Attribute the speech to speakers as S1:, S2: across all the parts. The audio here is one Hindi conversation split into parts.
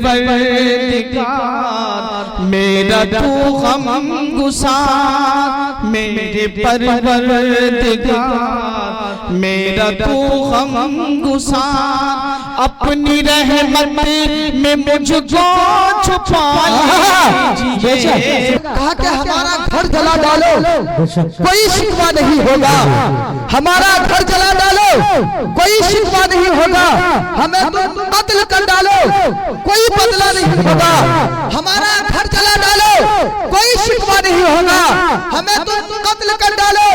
S1: परवरदिगार मेरा तू गम गुसार, मेरे परवरदिगार मेरा तू गम गुसार, अपनी रहमत में मुझको छुपा लीजिए।
S2: कहा कि हमारा घर जला डालो कोई शिकवा नहीं होगा, हमारा घर जला डालो कोई शिकवा नहीं होगा, हमें तुम कत्ल कर डालो कोई बदला नहीं होगा, हमारा घर जला डालो कोई शिकवा नहीं होगा, हमें तुम कत्ल कर डालो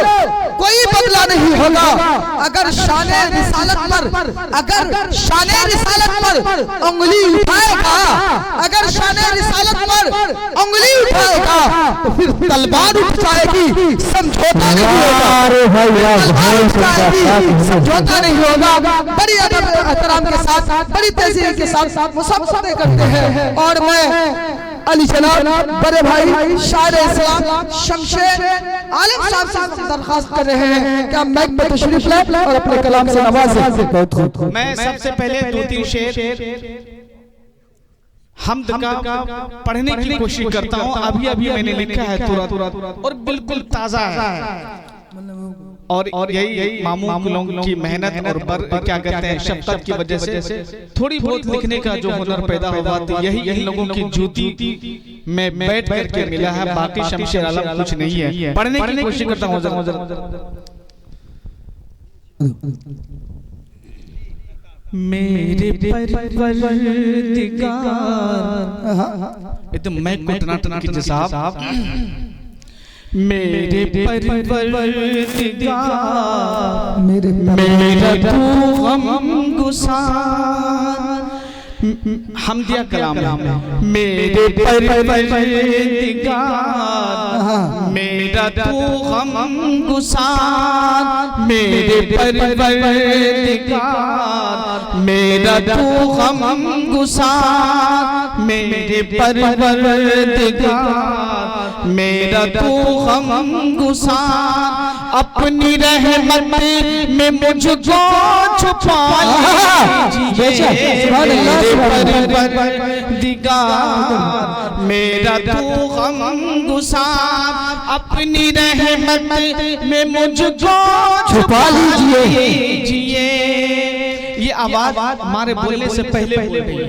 S2: कोई बदला नहीं होगा। अगर शाने रिसालत पर उंगली उठाएगा, अगर शाने रिसालत पर उंगली उठाएगा तो फिर तलवार उठ जाएगी, समझौता नहीं होगा, समझौता नहीं होगा। बड़ी अदब एहतराम के साथ, बड़ी तहजीब के साथ मुसाफिर करते हैं। और मैं अली जनाब बड़े भाई शायर इस्लाम शमशेर आलिम साहब से दरख्वास्त कर रहे हैं कि आप माइक पर तशरीफ लाएं और अपने कलाम से नवाजें।
S1: मैं सबसे पहले 2-3 शेर हमद का पढ़ने की कोशिश करता हूँ। अभी अभी मैंने लिखा है तुरंत और बिल्कुल ताजा है, और यही मामूम की मेहनत और क्या कहते हैं शफ़क़त की वजह से थोड़ी बहुत लिखने का जो हुनर पैदा हुआ था, यही लोगों की जूती में बैठ करके मिला है। बाकी शमशेर आलम कुछ नहीं है। पढ़ने की कोशिश करता हूँ। मेरे परवरदिगार, मैं को टना कीजिए साहब। मेरे परवरदिगार मेरा तू गम गुसार, हमदिया कलाम मेरे परवरदिगार मेरा तू गम गुसार, मेरे परवरदिगार मेरा तू गम गुसार, मेरे परवरदिगार मेरा तू गम गुसार, अपनी रहमत में मुझको छुपा लीजिए। मेरे परवरदिगार मेरा तू गम गुसार, अपनी रहमत में मुझको छुपा लीजिए। ये आवाज हमारे बोलने से पहले बोल रही है,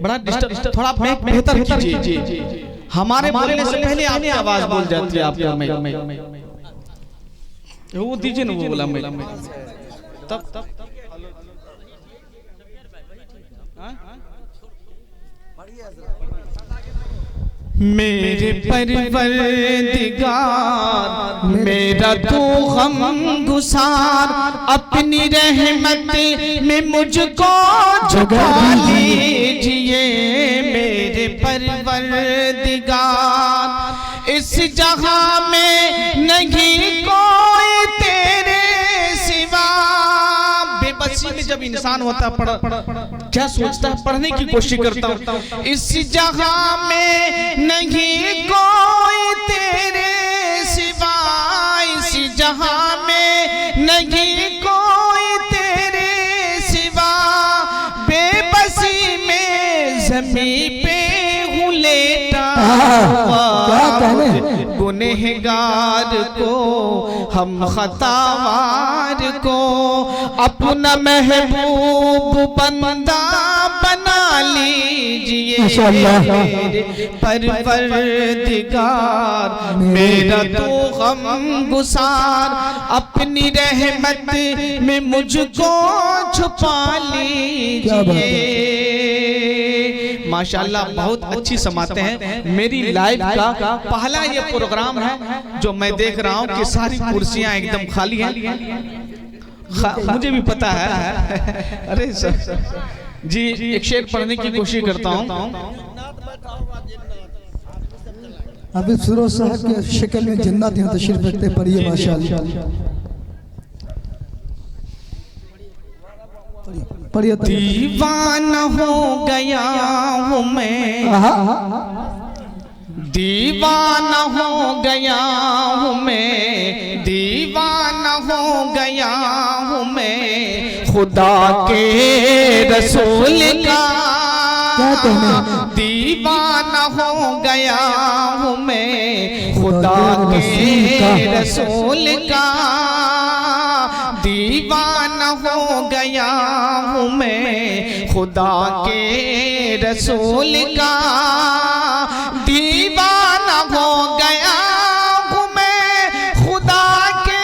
S1: बड़ा डिस्टर्ब, थोड़ा बेहतर कीजिए। हमारे बोलने से पहले आपकी आवाज बोल जाती है। आपका वो दीजिए ना, वो बोला मैं तब मेरे परवरदिगार मेरा तू गम गुसार, अपनी रहमत में मुझको छुपा लीजिए। मेरे परवरदिगार इस जहां में नहीं कोई तेरे सिवा। बेबसी में जब इंसान होता है क्या सोचता है, पढ़ने की कोशिश करता हूँ। इस जगह में नहीं कोई तेरे सिवा, इस जगह में नहीं कोई तेरे सिवा, बेबसी में ज़मीं पे हूँ लेटा गुनहगार को, हम खतावार को अपना महबूब बंदा बना लीजिए। मेरे परवरदिगार मेरा तू गम गुसार, अपनी रहमत में मुझको छुपा लीजिए। माशाल्लाह बहुत अच्छी समाते हैं। मेरी लाइफ का पहला ये प्रोग्राम है जो मैं देख रहा हूँ कि सारी कुर्सियां एकदम खाली हैं। मुझे भी पता है। अरे सर जी, एक शेर पढ़ने की कोशिश करता हूँ।
S2: अभी फिरोज साहब के शक्ल में जन्नत यहाँ तशरीफ रखते पढ़िए माशाल्लाह।
S1: दीवाना हो गया हूँ मैं, दीवाना हो गया हूँ मैं, दीवाना हो गया हूँ मैं खुदा के रसूल का।
S2: क्या कहने?
S1: दीवाना हो गया हूँ मैं खुदा के रसूल का, दीवाना हो गया हूँ मैं खुदा के रसूल का, दीवाना हो गया हूँ मैं खुदा के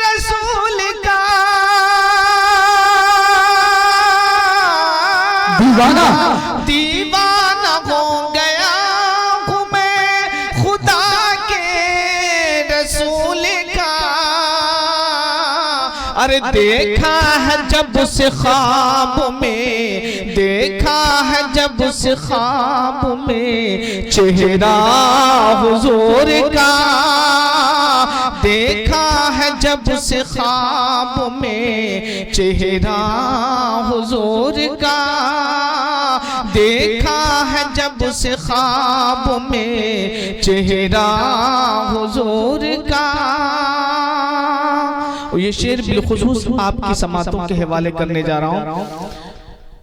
S1: रसूल का।
S2: दीवाना
S1: दीवाना हो गया हूँ मैं खुदा के रसूल का। अरे देखा है जब से ख्वाब में, देखा है जब से ख्वाब में चेहरा हुजूर का, देखा है जब से ख्वाब में चेहरा हुजूर का, देखा है जब से ख्वाब में चेहरा हुजूर का। और ये शेर बिलखुसूस आपकी समातों के हवाले करने जा रहा हूँ।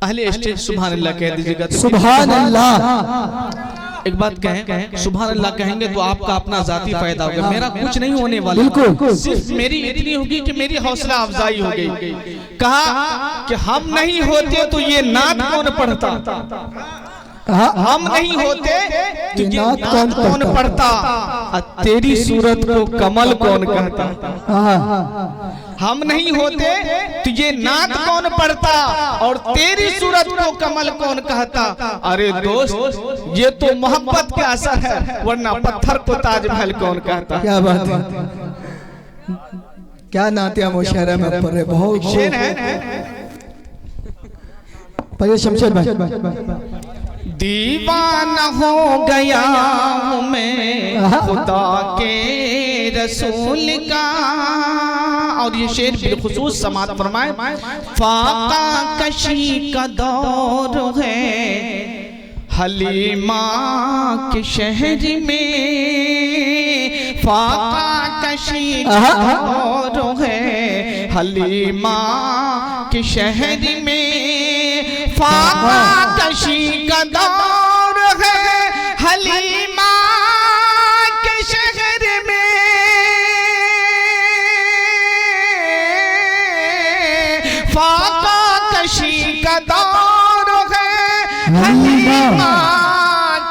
S1: अहले स्टेज सुभान अल्लाह कह दीजिएगा।
S2: सुभान अल्लाह।
S1: एक बात कहें, सुभान अल्लाह कहेंगे तो आपका अपना जाती फायदा होगा, मेरा कुछ नहीं होने वाला,
S2: बिल्कुल
S1: सिर्फ मेरी इतनी होगी कि मेरी हौसला अफजाई हो गई। कहा कि हम नहीं होते तो ये नात कौन पढ़ता, हम नहीं होते तो ये नात कौन पढ़ता, तेरी सूरत को कमल कौन कहता। हम नहीं होते तो ये नात कौन पढ़ता और तेरी सूरत को कमल कौन कहता। अरे दोस्त ये तो मोहब्बत का असर है, वरना पत्थर को ताजमहल कौन कहता।
S2: क्या बात है, क्या नातिया मुशायरा में पढ़ रहे, बहुत
S1: शेर है।
S2: पहले शमशेर भाई।
S1: दीवाना हो गया हूँ मैं खुदा के रसूल का। और ये शेर बिलखुसूस समात फरमाए, फाका कशी का दौर है हलीमा के शहर में, फाका कशी का दौर है हलीमा के शहर में, फाका कशी का दौर है हलीमा के शहर में, फाका कशी का दौर है हलीमा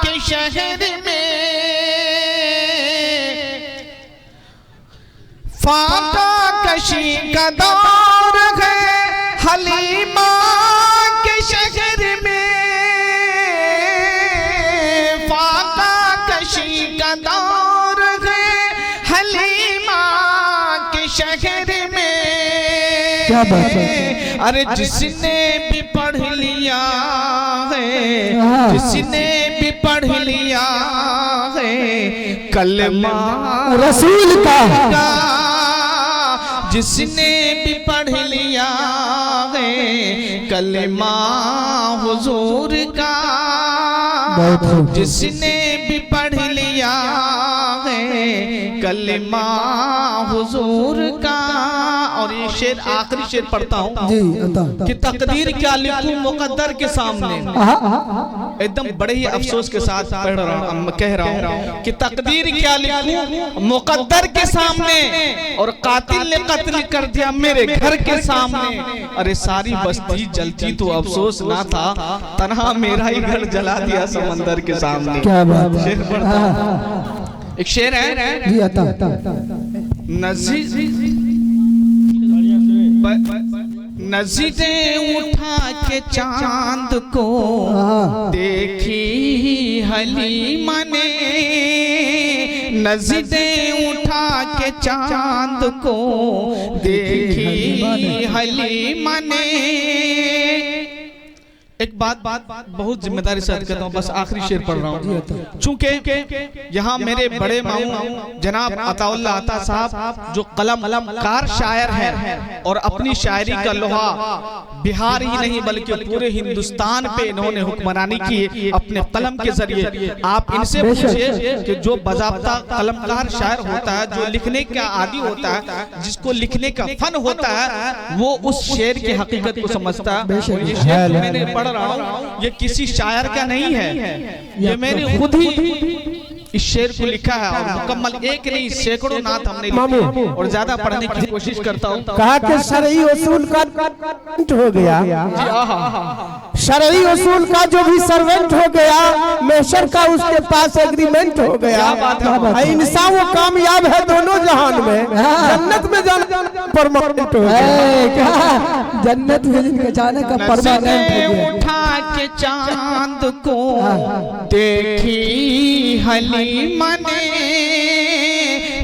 S1: के शहर में, फाका कशी का दौर है हलीमा के शहर में, फाका कशी का दौर है हलीमा के शहर में।
S2: क्या बात है।
S1: अरे जिसने भी पढ़ लिया है, जिसने भी पढ़ लिया है कलमा
S2: रसूल का,
S1: जिसने भी पढ़ लिया है कलमा हुजूर का, जिसने भी पढ़ लिया है कलमा हुजूर का। और ये शेर आखिरी शेर पढ़ता हूँ कि तकदीर क्या लिखूं मुकद्दर के सामने, एकदम बड़े ही अफसोस के साथ पढ़ रहा हूँ, कह रहा हूँ कि तकदीर क्या लिखूं मुकद्दर के सामने, और कातिल ने कत्ल कर दिया मेरे घर के सामने। अरे सारी बस्ती जलती तो अफसोस ना था, तन्हा मेरा ही घर जला दिया समंदर के सामने।
S2: क्या बात है।
S1: शेर पढ़ता हूँ। एक शेर है, नज़रें उठा के चांद को देखी हलीमा ने, नज़रें उठा के चांद को देखी हलीमा ने। एक बात बहुत जिम्मेदारी से अर्ज करता हूँ, बस आखिरी शेर पढ़ रहा हूँ। चूंकि यहाँ मेरे बड़े मामू जनाब अताउल्लाह अता साहब जो कलमकार शायर हैं और अपनी शायरी का लोहा बिहार ही नहीं बल्कि पूरे हिंदुस्तान पे इन्होंने हुक्मरानी की अपने कलम के जरिए। आप इनसे पूछिए कि जो बजाबता कलमकार शायर होता है, जो लिखने का आदी होता है, जिसको लिखने का फन होता है, वो उस शेर की हकीकत को समझता है। ये शेर मैंने पढ़ रहा हूँ ये किसी शायर का नहीं है, ये मैंने खुद ही इस शेर को लिखा है और मुकम्मल एक नहीं सैकड़ों नात हमने लिखे और ज्यादा पढ़ने की कोशिश करता हूँ।
S3: कहा कि शरई उसूल का हो गया, शरई उसूल का जो भी सर्वेंट हो गया, मेशर का उसके पास एग्रीमेंट हो गया। इंसान वो कामयाब है दोनों जहान में, जन्नत में जाने परमानेंट हो गया,
S2: जन्नत में जाने का परमानेंट हो गया।
S1: उठा के चांद को देखी हलीमा ने,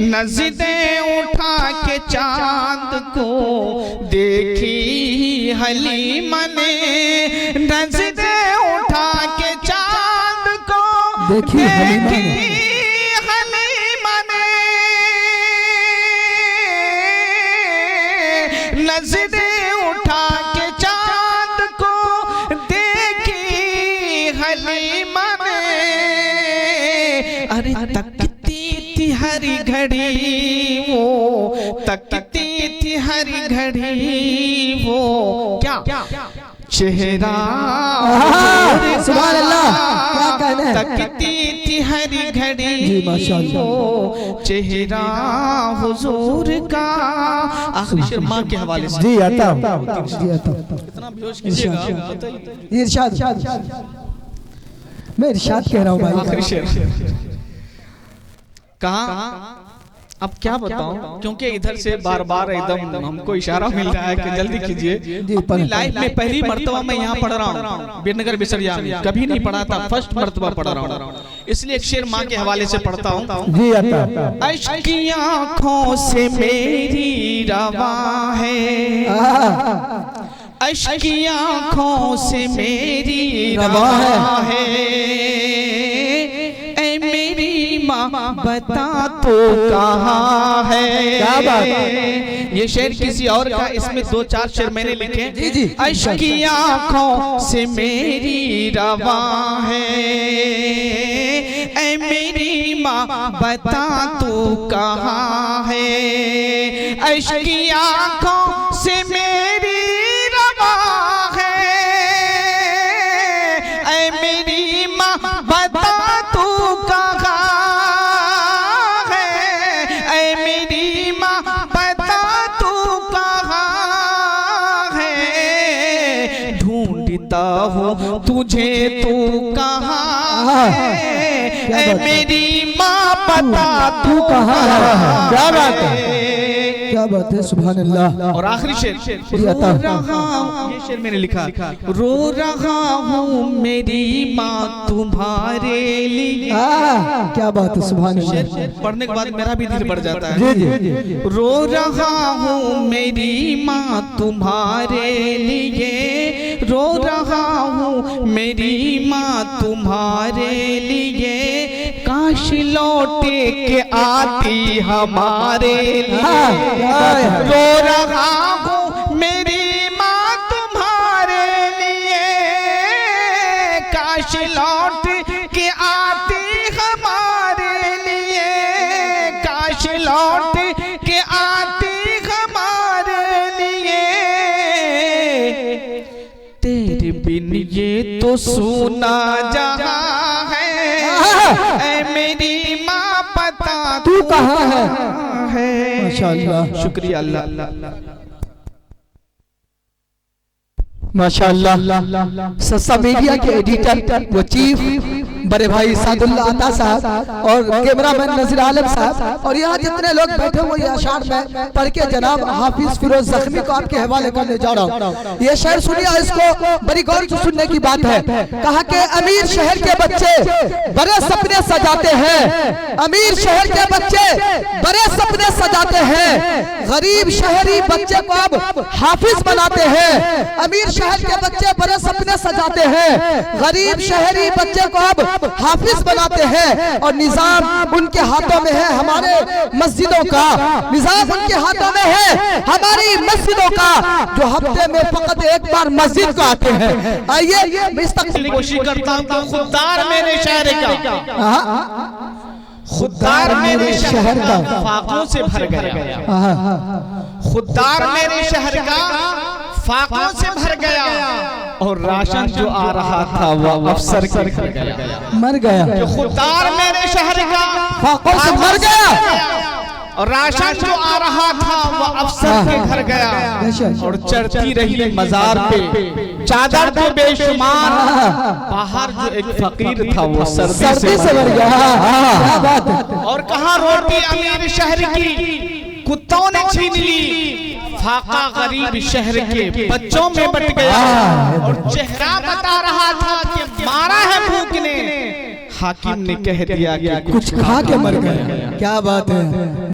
S1: नज़रें उठा के चांद को देखी हलीमा ने, नज़रें उठा के चांद को देखी हलीमा ने, नज़रें उठा के चांद को देखी हलीमा ने। अरे तकती थी हरी घड़ी वो, तकती थी हरी घड़ी वो, क्या चेहरा
S2: सुभान अल्लाह, क्या कहना है।
S1: तकती थी हरी घड़ी वो, चेहरा हुजूर का। आखिरी शेर माँ के हवाले से
S3: जी आता
S1: इतना बेहोश कीजिएगा,
S2: इरशाद, मैं इरशाद कह रहा हूँ भाई।
S1: आखिरी शेर कहा, अब क्या बताऊं, क्योंकि इधर से बार बार एकदम हमको इशारा मिल रहा है कि जल्दी कीजिए। अपनी लाइफ में पहली मर्तबा मैं यहाँ पढ़ रहा हूँ बीरनगर बिसरिया में, कभी नहीं पढ़ा था, फर्स्ट मर्तबा पढ़ रहा हूँ, इसलिए एक शेर माँ के हवाले से पढ़ता हूँ।
S3: जी आता।
S1: अश्क की आँखों से मेरी रवा है, अश्क की आँखों से मेरी रवा है, ऐ मेरी माँ बता तो कहाँ है।
S3: क्या बात है?
S1: ये शेर किसी और का, इसमें 2-4 शेर मैंने लिखे। अश्क की आँखों से मेरी रवा है, ऐ मेरी माँ बता तू कहाँ है। अश्क की आँखों से मेरी रवा है, ऐ मेरी माँ बता तू कहाँ है, ऐ मेरी माँ बता तू कहाँ है। ढूंढता हूँ तुझे तू कहाँ है, ऐ मेरी माँ बता तू कहाँ है।
S3: क्या बात है, क्या बात है, सुभान अल्लाह।
S1: और आखिरी शेर, रो रहा हूँ, ये शेर मैंने लिखा, रो रहा हूँ मेरी माँ तुम्हारे लिए।
S2: क्या बात है, सुभान अल्लाह।
S1: शेर पढ़ने के बाद मेरा भी दिल बढ़ जाता है। रो रहा हूँ मेरी माँ तुम्हारे लिए, रो रहा हूँ मेरी माँ तुम्हारे लिए, काश लौटे के आती हमारे लिए। रो रहा हूँ मेरी माँ तुम्हारे लिए, काश लौट के आती हमारे लिए, काश लौट के आती हमारे लिए। तेरे बिन ये तो सुना जहां है, ऐ मेरी माँ पता
S2: तू कहाँ है।
S3: माशाअल्लाह,
S1: शुक्रिया अल्लाह।
S2: माशाअल्लाह। सस्ता मीडिया के एडिटर वो चीफ बड़े भाई सादुल्ला अता साहब और कैमरामैन नजीर आलम साहब, और यहाँ जितने लोग बैठे हुए ये अशार में पढ़ के जनाब हाफिज फिरोज जख्मी को आपके हवाले करने जा रहा हूँ। ये शेर सुनिए, इसको बड़ी गौर से सुनने की बात है। कहा कि अमीर शहर के बच्चे बड़े सपने सजाते हैं, अमीर शहर के बच्चे बड़े सपने सजाते हैं, गरीब शहरी बच्चे को अब हाफिज बनाते हैं। अमीर शहर के बच्चे बड़े सपने सजाते हैं, गरीब शहरी बच्चे को अब हाफिज बनाते हैं, और निजाम उनके हाथों में है हमारे मस्जिदों का, निजाम उनके हाथों में है हमारी मस्जिदों का, जो हफ्ते में फकत एक बार मस्जिद को आते हैं। आइए मैं इस तक
S1: कोशिश करता हूँ, खुददार मेरे शहर का, खुददार मेरे शहर का फाकों से भर गया, खुददार मेरे शहर का फाकों से भर गया, और राशन जो आ रहा था वो अफसर के घर गया,
S2: मर गया,
S1: जो खुददार मेरे शहर का
S2: फाकों से मर गया,
S1: और राशन जो आ रहा था वो अफसर के घर गया। और चढ़ती रही मजार पे चादर तो बेशुमार, बाहर जो एक फकीर था वो सर्दी से मर गया।
S2: क्या बात है।
S1: और कहा रोटी अमीर शहर की कुत्तों ने छीन ली, फाका गरीब शहर के बच्चों में बट गया। और चेहरा बता रहा था कि मारा है भूख ने, हाकिम ने कह दिया कि
S2: कुछ खा के मर गया। क्या बात है।